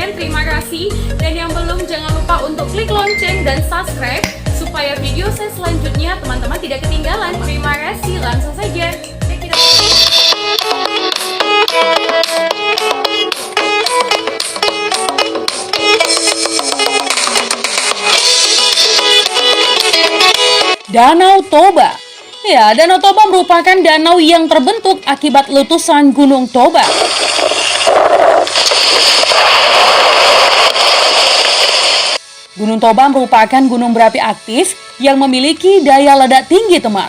komen, terima kasih. Dan yang belum, jangan lupa untuk klik lonceng dan subscribe supaya video saya selanjutnya teman-teman tidak ketinggalan. Terima kasih, langsung saja. Check it out. Danau Toba. Ya, Danau Toba merupakan danau yang terbentuk akibat letusan Gunung Toba. Gunung Toba merupakan gunung berapi aktif yang memiliki daya ledak tinggi, teman.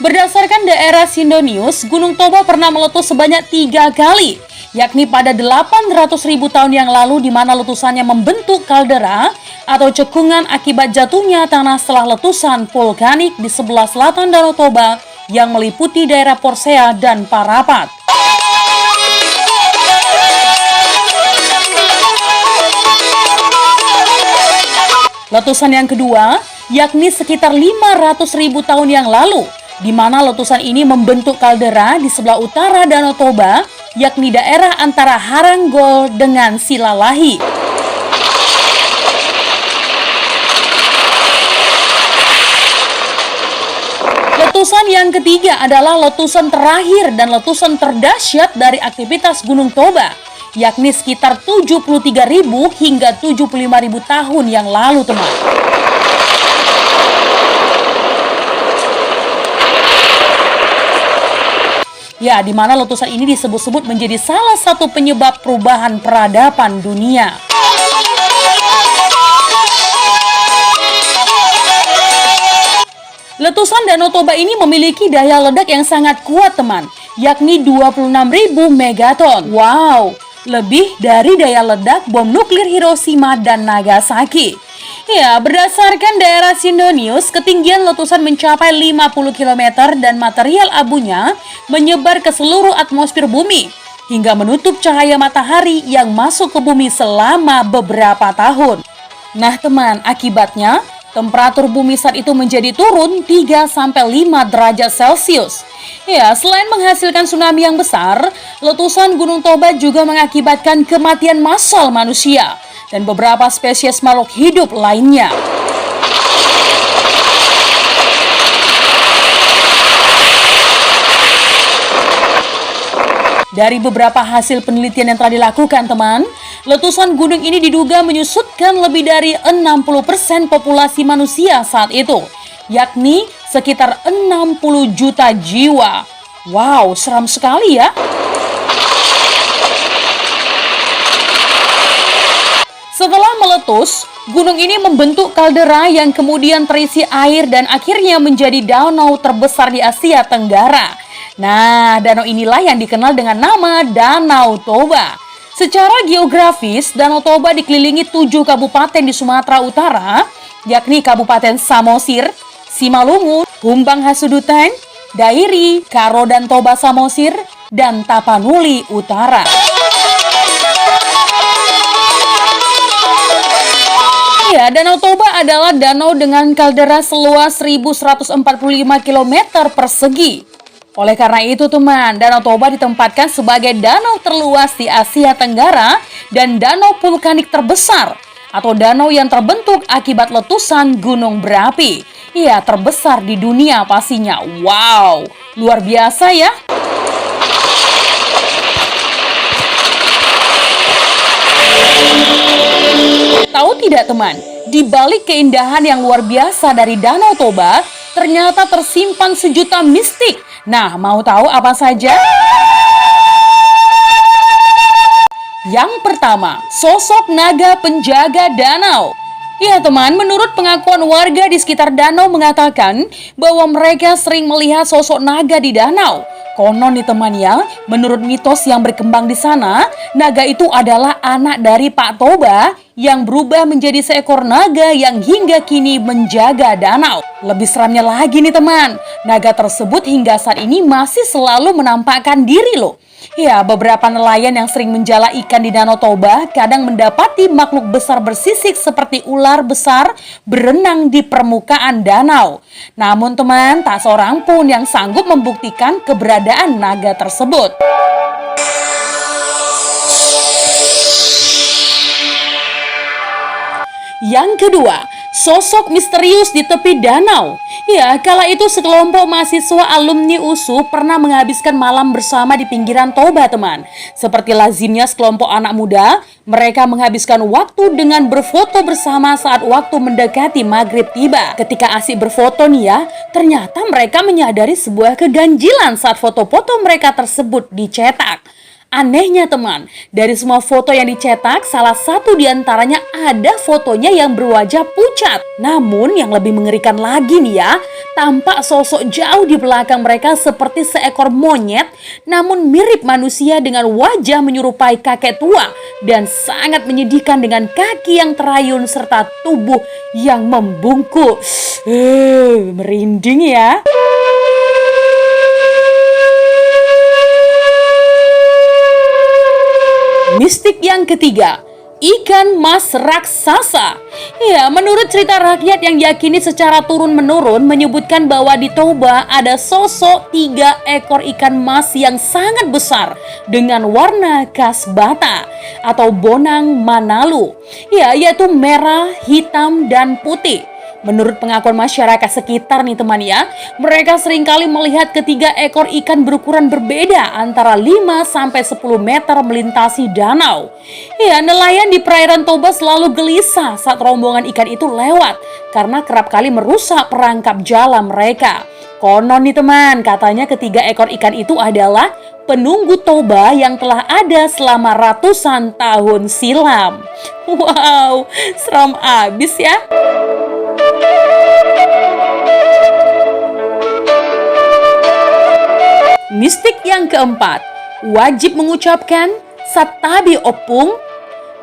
Berdasarkan daerah Sindonews, Gunung Toba pernah meletus sebanyak 3 kali, yakni pada 800.000 tahun yang lalu di mana letusannya membentuk kaldera atau cekungan akibat jatuhnya tanah setelah letusan vulkanik di sebelah selatan Danau Toba yang meliputi daerah Porsea dan Parapat. Letusan yang kedua, yakni sekitar 500.000 tahun yang lalu, di mana letusan ini membentuk kaldera di sebelah utara Danau Toba, yakni daerah antara Haranggol dengan Silalahi. Letusan yang ketiga adalah letusan terakhir dan letusan terdahsyat dari aktivitas Gunung Toba, yakni sekitar 73.000 hingga 75.000 tahun yang lalu, teman. Ya, di mana letusan ini disebut-sebut menjadi salah satu penyebab perubahan peradaban dunia. Letusan Danau Toba ini memiliki daya ledak yang sangat kuat, teman, yakni 26.000 megaton. Wow, lebih dari daya ledak bom nuklir Hiroshima dan Nagasaki. Ya, berdasarkan daerah Sindonews, ketinggian letusan mencapai 50 km dan material abunya menyebar ke seluruh atmosfer bumi hingga menutup cahaya matahari yang masuk ke bumi selama beberapa tahun. Nah, teman, akibatnya temperatur bumi saat itu menjadi turun 3-5 derajat Celcius. Ya, selain menghasilkan tsunami yang besar, letusan Gunung Toba juga mengakibatkan kematian massal manusia dan beberapa spesies makhluk hidup lainnya. Dari beberapa hasil penelitian yang telah dilakukan, teman, letusan gunung ini diduga menyusutkan lebih dari 60% populasi manusia saat itu, yakni sekitar 60 juta jiwa. Wow, seram sekali ya. Setelah meletus, gunung ini membentuk kaldera yang kemudian terisi air dan akhirnya menjadi danau terbesar di Asia Tenggara. Nah, danau inilah yang dikenal dengan nama Danau Toba. Secara geografis, Danau Toba dikelilingi 7 kabupaten di Sumatera Utara, yakni Kabupaten Samosir, Simalungun, Humbang Hasudutan, Dairi, Karo dan Toba Samosir, dan Tapanuli Utara. Ya, Danau Toba adalah danau dengan kaldera seluas 1.145 km persegi. Oleh karena itu, teman, Danau Toba ditempatkan sebagai danau terluas di Asia Tenggara dan danau vulkanik terbesar atau danau yang terbentuk akibat letusan gunung berapi. Iya, terbesar di dunia pastinya. Wow, luar biasa ya. Tahu tidak, teman? Di balik keindahan yang luar biasa dari Danau Toba, ternyata tersimpan sejuta mistik. Nah, mau tahu apa saja? Yang pertama, sosok naga penjaga danau. Ya, teman, menurut pengakuan warga di sekitar danau mengatakan bahwa mereka sering melihat sosok naga di danau. Konon nih, teman ya, menurut mitos yang berkembang di sana, naga itu adalah anak dari Pak Toba yang berubah menjadi seekor naga yang hingga kini menjaga danau. Lebih seramnya lagi nih, teman, naga tersebut hingga saat ini masih selalu menampakkan diri loh. Ya, beberapa nelayan yang sering menjala ikan di Danau Toba kadang mendapati makhluk besar bersisik seperti ular besar berenang di permukaan danau. Namun, teman, tak seorang pun yang sanggup membuktikan keberadaan naga tersebut. Yang kedua, sosok misterius di tepi danau. Ya, kala itu sekelompok mahasiswa alumni USU pernah menghabiskan malam bersama di pinggiran Toba, teman. Seperti lazimnya sekelompok anak muda, mereka menghabiskan waktu dengan berfoto bersama saat waktu mendekati maghrib tiba. Ketika asik berfoto nih ya, ternyata mereka menyadari sebuah keganjilan saat foto-foto mereka tersebut dicetak. Anehnya teman, dari semua foto yang dicetak, salah satu diantaranya ada fotonya yang berwajah pucat. Namun yang lebih mengerikan lagi nih ya, tampak sosok jauh di belakang mereka seperti seekor monyet, namun mirip manusia dengan wajah menyerupai kakek tua dan sangat menyedihkan dengan kaki yang terayun serta tubuh yang membungkuk. Merinding ya. Mistik yang ketiga, ikan mas raksasa. Ya, menurut cerita rakyat yang diyakini secara turun-menurun menyebutkan bahwa di Toba ada sosok 3 ekor ikan mas yang sangat besar dengan warna khas Bata atau Bonang Manalu. Ya, yaitu merah, hitam, dan putih. Menurut pengakuan masyarakat sekitar nih teman ya, mereka seringkali melihat ketiga ekor ikan berukuran berbeda antara 5 sampai 10 meter melintasi danau. Ya, nelayan di perairan Toba selalu gelisah saat rombongan ikan itu lewat karena kerap kali merusak perangkap jalan mereka. Konon nih teman, katanya ketiga ekor ikan itu adalah penunggu Toba yang telah ada selama ratusan tahun silam. Wow, seram abis ya. Mistik yang keempat, wajib mengucapkan Satabi Opung.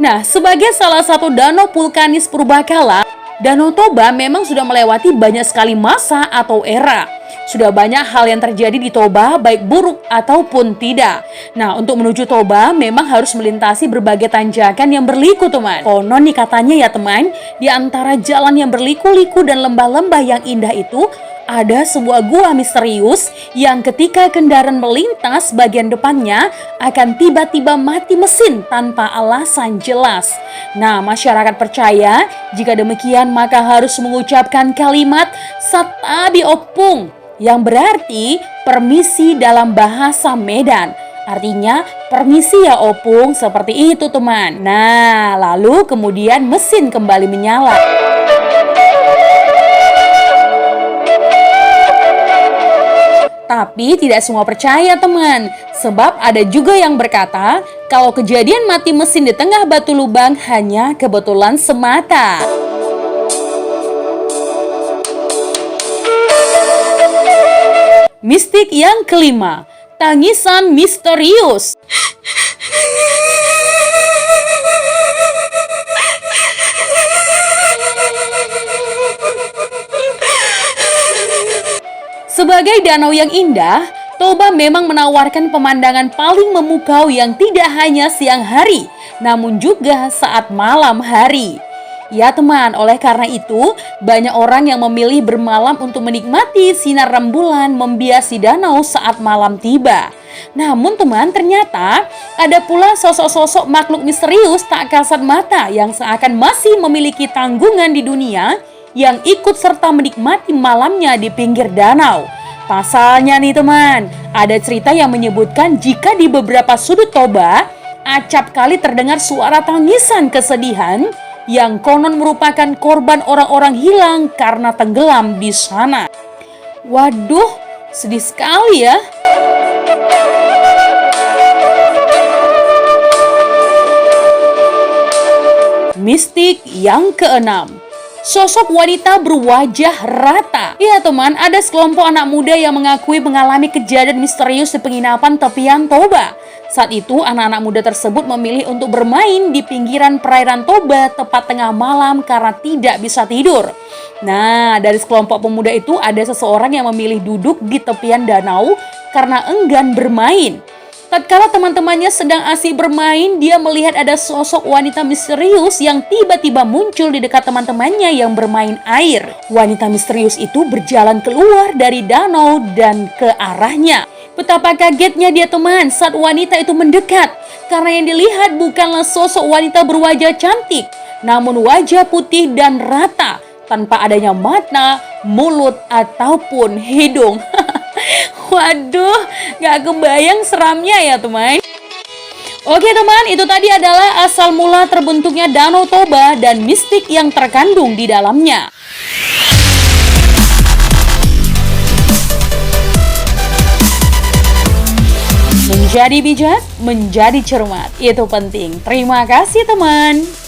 Nah, sebagai salah satu danau vulkanis purbakala, Danau Toba memang sudah melewati banyak sekali masa atau era. Sudah banyak hal yang terjadi di Toba, baik buruk ataupun tidak. Nah, untuk menuju Toba memang harus melintasi berbagai tanjakan yang berliku, teman. Konon nih katanya ya teman, di antara jalan yang berliku-liku dan lembah-lembah yang indah itu, ada sebuah gua misterius yang ketika kendaraan melintas bagian depannya akan tiba-tiba mati mesin tanpa alasan jelas. Nah, masyarakat percaya jika demikian maka harus mengucapkan kalimat Satabi Opung yang berarti permisi dalam bahasa Medan. Artinya permisi ya Opung, seperti itu teman. Nah, lalu kemudian mesin kembali menyala. Tapi tidak semua percaya teman, sebab ada juga yang berkata kalau kejadian mati mesin di tengah batu lubang hanya kebetulan semata. Mistik yang kelima, tangisan misterius. Sebagai danau yang indah, Toba memang menawarkan pemandangan paling memukau yang tidak hanya siang hari, namun juga saat malam hari. Ya teman, oleh karena itu, banyak orang yang memilih bermalam untuk menikmati sinar rembulan membiasi danau saat malam tiba. Namun teman, ternyata ada pula sosok-sosok makhluk misterius tak kasat mata yang seakan masih memiliki tanggungan di dunia, yang ikut serta menikmati malamnya di pinggir danau. Pasalnya nih teman, ada cerita yang menyebutkan jika di beberapa sudut Toba, acap kali terdengar suara tangisan kesedihan yang konon merupakan korban orang-orang hilang karena tenggelam di sana. Waduh, sedih sekali ya. Mistik yang keenam, sosok wanita berwajah rata. Ya teman, ada sekelompok anak muda yang mengakui mengalami kejadian misterius di penginapan tepian Toba. Saat itu anak-anak muda tersebut memilih untuk bermain di pinggiran perairan Toba tepat tengah malam karena tidak bisa tidur. Nah, dari sekelompok pemuda itu ada seseorang yang memilih duduk di tepian danau karena enggan bermain. Tatkala teman-temannya sedang asik bermain, dia melihat ada sosok wanita misterius yang tiba-tiba muncul di dekat teman-temannya yang bermain air. Wanita misterius itu berjalan keluar dari danau dan ke arahnya. Betapa kagetnya dia teman saat wanita itu mendekat, karena yang dilihat bukanlah sosok wanita berwajah cantik, namun wajah putih dan rata tanpa adanya mata, mulut, ataupun hidung. Waduh, gak kebayang seramnya ya teman. Oke teman, itu tadi adalah asal mula terbentuknya Danau Toba dan mistik yang terkandung di dalamnya. Menjadi bijak, menjadi cermat, itu penting. Terima kasih teman.